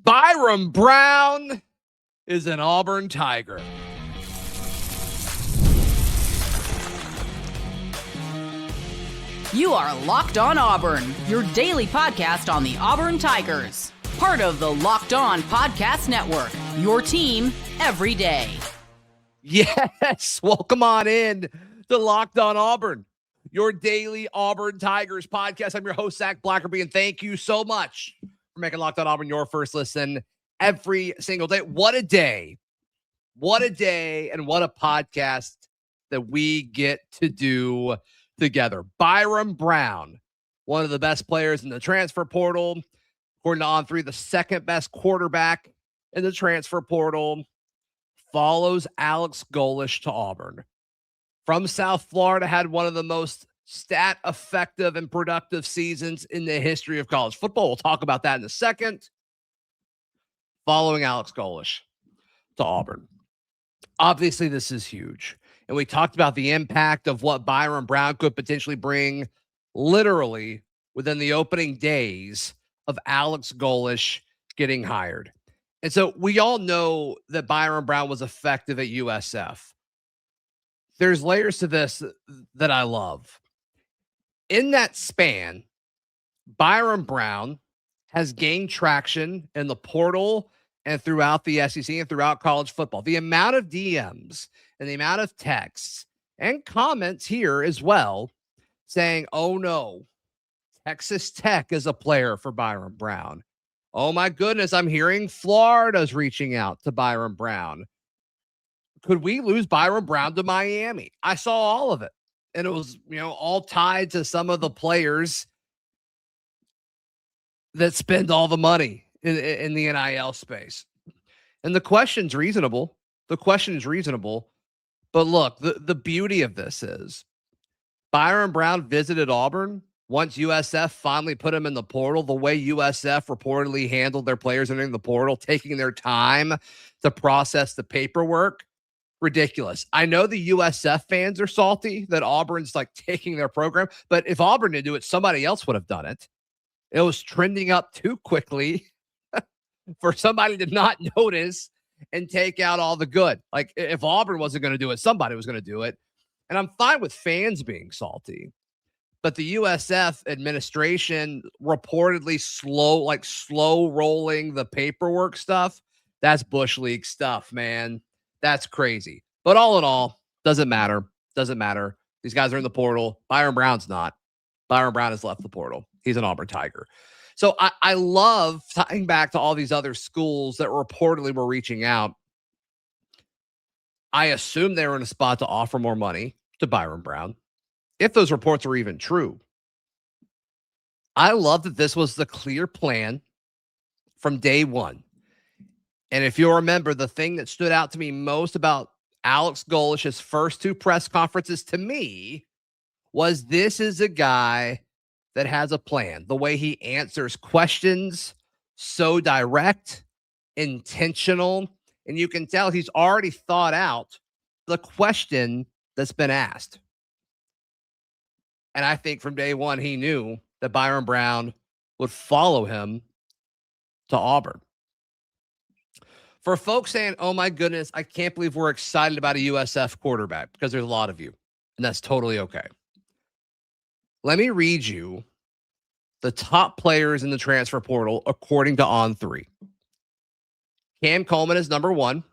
Byrum Brown is an Auburn Tiger. You are Locked On Auburn, your daily podcast on the Auburn Tigers. Part of the Locked On Podcast Network, your team every day. Yes, welcome on in to Locked On Auburn, your daily Auburn Tigers podcast. I'm your host, Zac Blackerby, and thank you so much for making Locked On Auburn your first listen every single day. What a day. What a day and what a podcast that we get to do together. Byrum Brown, one of the best players in the transfer portal. According to On3, the second best quarterback in the transfer portal, follows Alex Golesh to Auburn. From South Florida, had one of the most stat-effective and productive seasons in the history of college football. We'll talk about that in a second. Following Alex Golesh to Auburn. Obviously, this is huge. And we talked about the impact of what Byrum Brown could potentially bring literally within the opening days of Alex Golesh getting hired. And so we all know that Byrum Brown was effective at USF. There's layers to this that I love. In that span, Byrum Brown has gained traction in the portal and throughout the SEC and throughout college football. The amount of DMs and the amount of texts and comments here as well saying, oh no, Texas Tech is a player for Byrum Brown. Oh my goodness, I'm hearing Florida's reaching out to Byrum Brown. Could we lose Byrum Brown to Miami? I saw all of it. And it was, all tied to some of the players that spend all the money in the NIL space. And the question's reasonable. The question is reasonable. But look, the beauty of this is Byrum Brown visited Auburn once USF finally put him in the portal, the way USF reportedly handled their players entering the portal, taking their time to process the paperwork. Ridiculous. I know the USF fans are salty that Auburn's taking their program, but if Auburn didn't do it, somebody else would have done it. It was trending up too quickly for somebody to not notice and take out all the good. If Auburn wasn't going to do it, somebody was going to do it. And I'm fine with fans being salty. But the USF administration reportedly slow rolling the paperwork stuff. That's Bush League stuff, man. That's crazy. But all in all, doesn't matter. Doesn't matter. These guys are in the portal. Byrum Brown's not. Byrum Brown has left the portal. He's an Auburn Tiger. So I love tying back to all these other schools that reportedly were reaching out. I assume they were in a spot to offer more money to Byrum Brown, if those reports are even true. I love that this was the clear plan from day one. And if you'll remember, the thing that stood out to me most about Alex Golesh's first two press conferences to me was this is a guy that has a plan. The way he answers questions, so direct, intentional, and you can tell he's already thought out the question that's been asked. And I think from day one, he knew that Byrum Brown would follow him to Auburn. For folks saying, oh my goodness, I can't believe we're excited about a USF quarterback, because there's a lot of you, and that's totally okay. Let me read you the top players in the transfer portal according to On3. Cam Coleman is number one.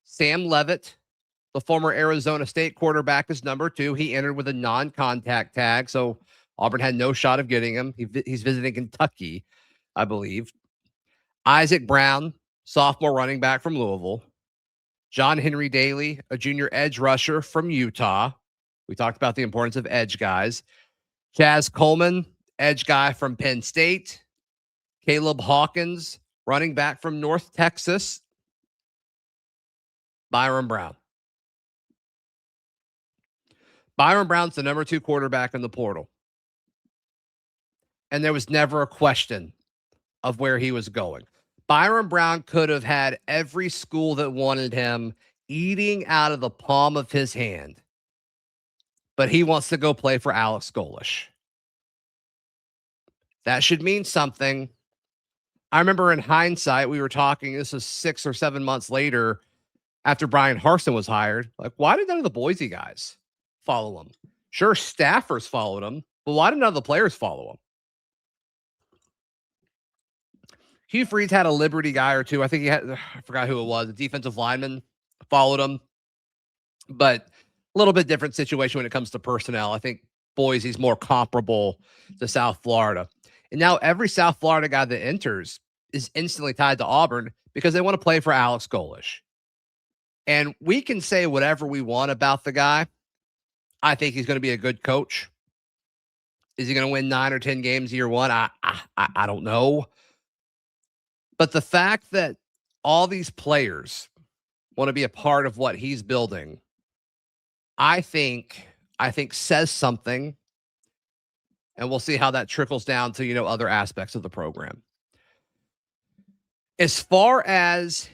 Sam Leavitt, the former Arizona State quarterback, is number two. He entered with a non-contact tag, so Auburn had no shot of getting him. He's visiting Kentucky, I believe. Isaac Brown, sophomore running back from Louisville. John Henry Daly, a junior edge rusher from Utah. We talked about the importance of edge guys. Chaz Coleman, edge guy from Penn State. Caleb Hawkins, running back from North Texas. Byrum Brown. Byrum Brown's the number 2 quarterback in the portal. And there was never a question of where he was going. Byrum Brown could have had every school that wanted him eating out of the palm of his hand. But he wants to go play for Alex Golesh. That should mean something. I remember in hindsight, we were talking, this was 6 or 7 months later after Brian Harsin was hired. Like, why did none of the Boise guys follow him? Sure, staffers followed him, but why did none of the players follow him? Hugh Freeze had a Liberty guy or two. I think I forgot who it was. A defensive lineman followed him, but a little bit different situation when it comes to personnel. I think Boise's more comparable to South Florida. And now every South Florida guy that enters is instantly tied to Auburn because they want to play for Alex Golesh. And we can say whatever we want about the guy. I think he's going to be a good coach. Is he going to win 9 or 10 games year one? I don't know. But the fact that all these players want to be a part of what he's building, I think says something. And we'll see how that trickles down to, other aspects of the program. As far as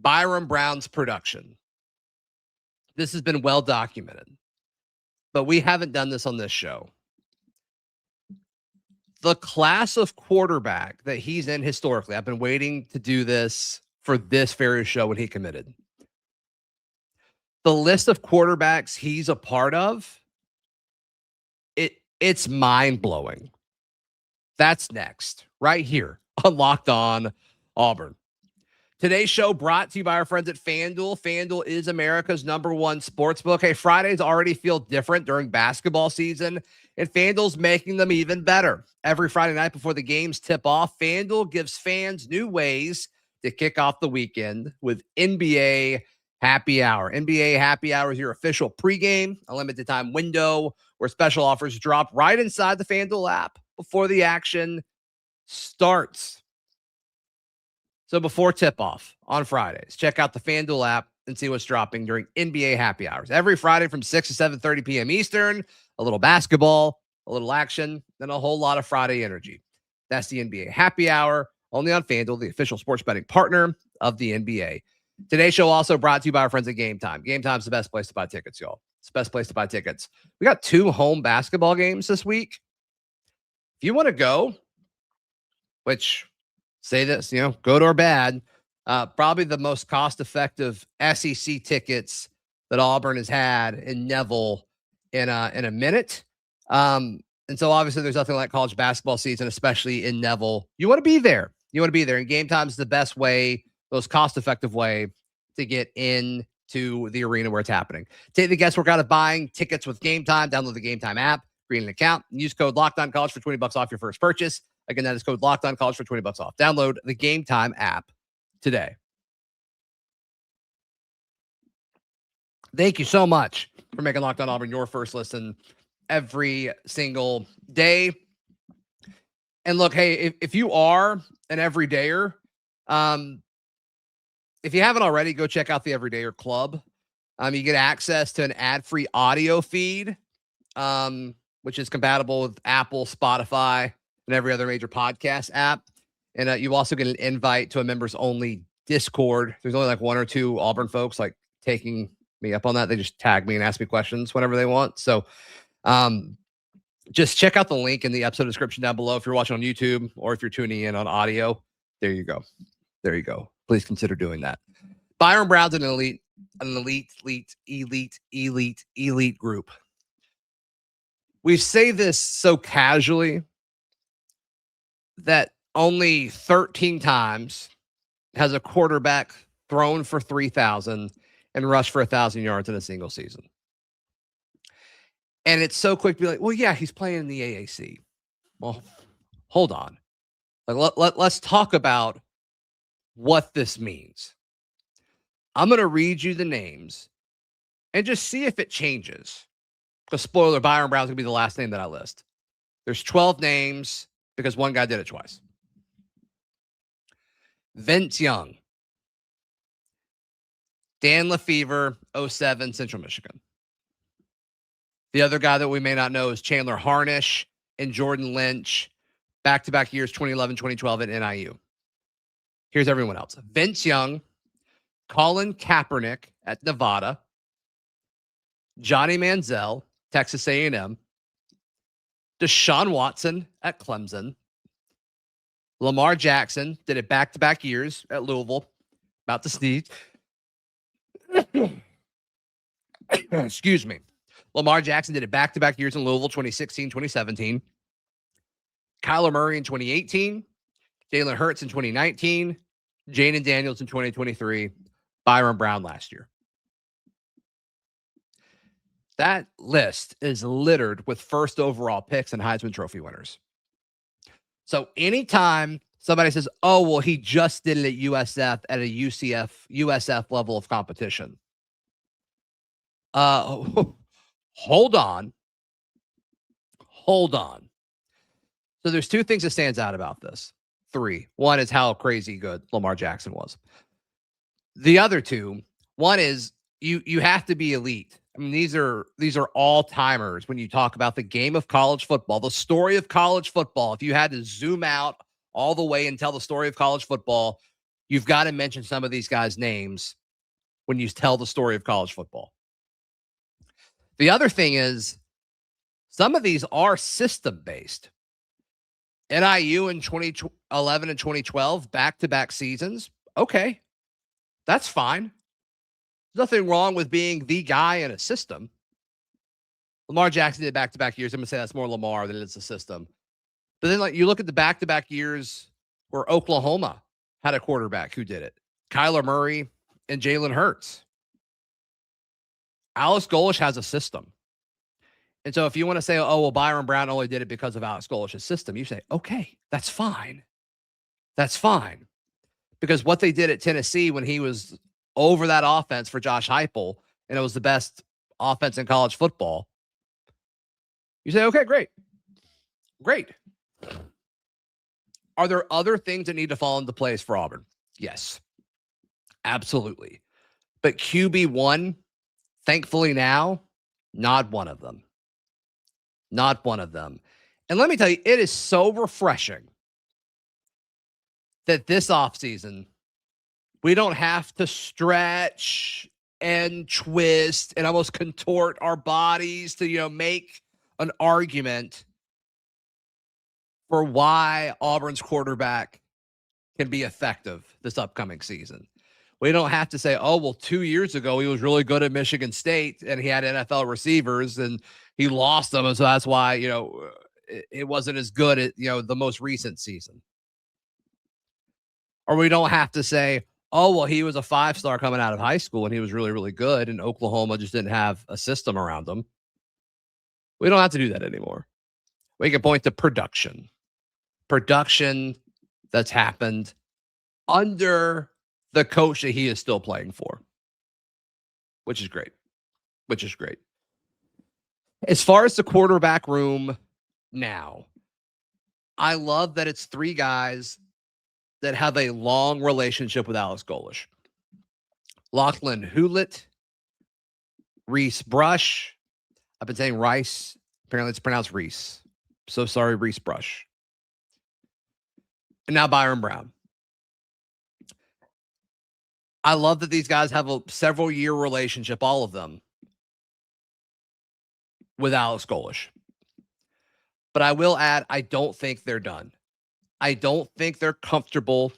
Byrum Brown's production, this has been well documented, but we haven't done this on this show. The class of quarterback that he's in historically, I've been waiting to do this for this very show when he committed. The list of quarterbacks he's a part of, it's mind-blowing. That's next, right here on Locked On Auburn. Today's show brought to you by our friends at FanDuel. FanDuel is America's #1 sportsbook. Hey, Fridays already feel different during basketball season, and FanDuel's making them even better. Every Friday night before the games tip off, FanDuel gives fans new ways to kick off the weekend with NBA Happy Hour. NBA Happy Hour is your official pregame, a limited time window where special offers drop right inside the FanDuel app before the action starts. So before tip-off on Fridays, check out the FanDuel app and see what's dropping during NBA Happy Hours. Every Friday from 6 to 7:30 p.m. Eastern, a little basketball, a little action, and a whole lot of Friday energy. That's the NBA Happy Hour, only on FanDuel, the official sports betting partner of the NBA. Today's show also brought to you by our friends at GameTime. GameTime's the best place to buy tickets, y'all. It's the best place to buy tickets. We got 2 home basketball games this week. If you want to go, which say this, good or bad, probably the most cost-effective SEC tickets that Auburn has had in Neville in a minute. And so obviously there's nothing like college basketball season, especially in Neville. You want to be there. And Game Time is the best way, most cost-effective way to get into the arena where it's happening. Take the guesswork out of buying tickets with Game Time. Download the Game Time app, create an account, and use code LOCKEDONCollege for $20 off your first purchase. Again, that is code LOCKEDONCollege for $20 off. Download the Game Time app today. Thank you so much for making Locked On Auburn your first listen every single day. And look, hey, if you are an everydayer, if you haven't already, go check out the Everydayer Club. You get access to an ad-free audio feed, which is compatible with Apple, Spotify, and every other major podcast app. And you also get an invite to a members-only Discord. There's only like 1 or 2 Auburn folks taking me up on that. They just tag me and ask me questions whenever they want. So just check out the link in the episode description down below if you're watching on YouTube or if you're tuning in on audio. There you go. Please consider doing that. Byrum Brown's an elite group. We say this so casually that only 13 times has a quarterback thrown for 3,000 and rushed for 1,000 yards in a single season. And it's so quick to be like, well, yeah, he's playing in the AAC. Well, hold on. Let's talk about what this means. I'm going to read you the names and just see if it changes. Because spoiler, Byrum Brown's going to be the last name that I list. There's 12 names because one guy did it twice. Vince Young. Dan Lefevre, 07, Central Michigan. The other guy that we may not know is Chandler Harnish and Jordan Lynch, back-to-back years, 2011, 2012 at NIU. Here's everyone else. Vince Young, Colin Kaepernick at Nevada, Johnny Manziel, Texas A&M, Deshaun Watson at Clemson, Lamar Jackson did it back-to-back years at Louisville. About to sneeze. Excuse me. Lamar Jackson did it back-to-back years in Louisville, 2016, 2017. Kyler Murray in 2018. Jalen Hurts in 2019. Jaden Daniels in 2023. Byrum Brown last year. That list is littered with first overall picks and Heisman Trophy winners. So anytime somebody says, oh, well, he just did it at USF at a USF level of competition. Hold on. So there's two things that stands out about this. Three. One is how crazy good Lamar Jackson was. The other two, one is you have to be elite. I mean, these are all timers when you talk about the game of college football, the story of college football. If you had to zoom out all the way and tell the story of college football, you've got to mention some of these guys' names when you tell the story of college football. The other thing is some of these are system-based. NIU in 2011 and 2012, back-to-back seasons. Okay, that's fine. There's nothing wrong with being the guy in a system. Lamar Jackson did back-to-back years. I'm going to say that's more Lamar than it's a system. But then, like, you look at the back-to-back years where Oklahoma had a quarterback who did it. Kyler Murray and Jalen Hurts. Alex Golesh has a system. And so if you want to say, oh, well, Byrum Brown only did it because of Alex Golesh's system, you say, okay, that's fine. That's fine. Because what they did at Tennessee when he was over that offense for Josh Heupel, and it was the best offense in college football, you say, okay, great. Great. Are there other things that need to fall into place for Auburn? Yes, absolutely. But QB1, thankfully now, not one of them. Not one of them. And let me tell you, it is so refreshing that this offseason, we don't have to stretch and twist and almost contort our bodies to, make an argument for why Auburn's quarterback can be effective this upcoming season. We don't have to say, oh, well, 2 years ago, he was really good at Michigan State and he had NFL receivers and he lost them. And so that's why, it wasn't as good at, the most recent season. Or we don't have to say, oh, well, he was a 5-star coming out of high school and he was really, really good. And Oklahoma just didn't have a system around him. We don't have to do that anymore. We can point to production that's happened under the coach that he is still playing for, which is great. As far as the quarterback room now, I love that it's three guys that have a long relationship with Alex Golesh. Lachlan Hewlett, Reese Brush. I've been saying Rice. Apparently it's pronounced Reese. So sorry, Reese Brush. And now Byrum Brown. I love that these guys have a several-year relationship, all of them, with Alex Golesh. But I will add, I don't think they're done. I don't think they're comfortable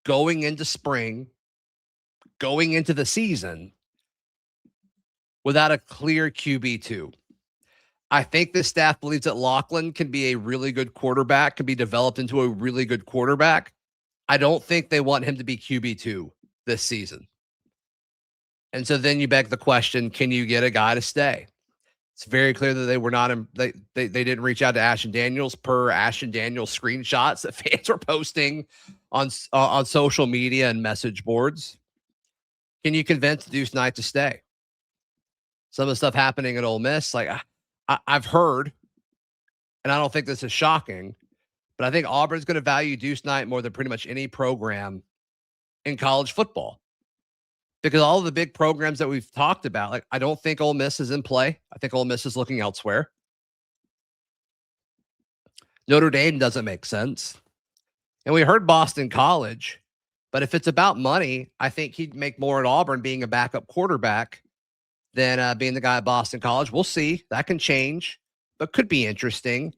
going into spring, going into the season, without a clear QB2. I think the staff believes that Lachlan can be a really good quarterback, can be developed into a really good quarterback. I don't think they want him to be QB2 this season. And so then you beg the question, can you get a guy to stay? It's very clear that they were not, they didn't reach out to Ashton Daniels per Ashton Daniels screenshots that fans were posting on social media and message boards. Can you convince Deuce Knight to stay? Some of the stuff happening at Ole Miss, like I've heard, and I don't think this is shocking, but I think Auburn's going to value Deuce Knight more than pretty much any program in college football. Because all of the big programs that we've talked about, like I don't think Ole Miss is in play. I think Ole Miss is looking elsewhere. Notre Dame doesn't make sense. And we heard Boston College, but if it's about money, I think he'd make more at Auburn being a backup quarterback than being the guy at Boston College. We'll see. That can change, but could be interesting.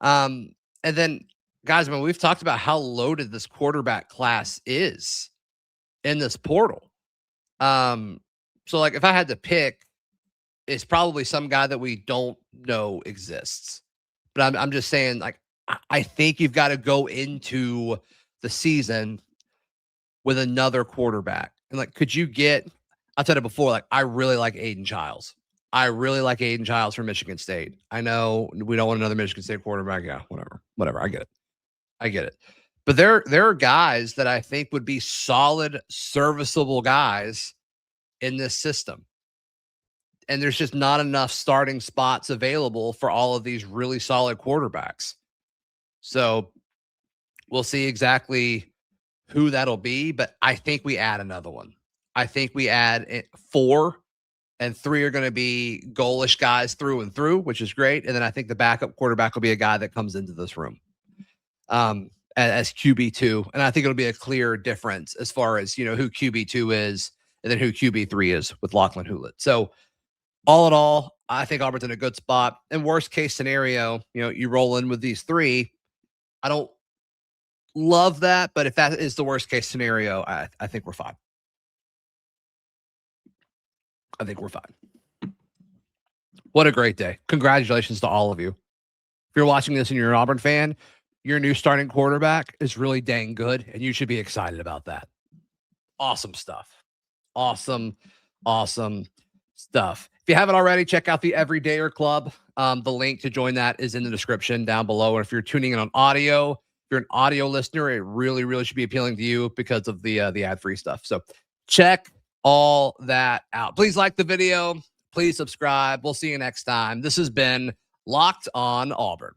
And then guys, I mean, we've talked about how loaded this quarterback class is in this portal. So like if I had to pick, it's probably some guy that we don't know exists. But I'm just saying, like, I think you've got to go into the season with another quarterback. And like, could you get, I've said it before, like, I really like Aiden Childs. I really like Aiden Childs from Michigan State. I know we don't want another Michigan State quarterback. Yeah, whatever. I get it. But there are guys that I think would be solid, serviceable guys in this system. And there's just not enough starting spots available for all of these really solid quarterbacks. So we'll see exactly who that'll be, but I think we add another one. I think we add 4, and 3 are going to be Golesh guys through and through, which is great. And then I think the backup quarterback will be a guy that comes into this room as QB2. And I think it'll be a clear difference as far as, who QB2 is and then who QB3 is with Lachlan Hewlett. So all in all, I think Auburn's in a good spot. And worst case scenario, you roll in with these 3. I don't love that, but if that is the worst case scenario, I think we're fine. I think we're fine. What a great day. Congratulations to all of you. If you're watching this and you're an Auburn fan, your new starting quarterback is really dang good, and you should be excited about that. Awesome stuff. Awesome stuff. If you haven't already, check out the Everydayer Club. The link to join that is in the description down below. And if you're tuning in on audio, if you're an audio listener, it really, really should be appealing to you because of the ad-free stuff. So check all that out. Please like the video. Please subscribe. We'll see you next time. This has been Locked on Auburn.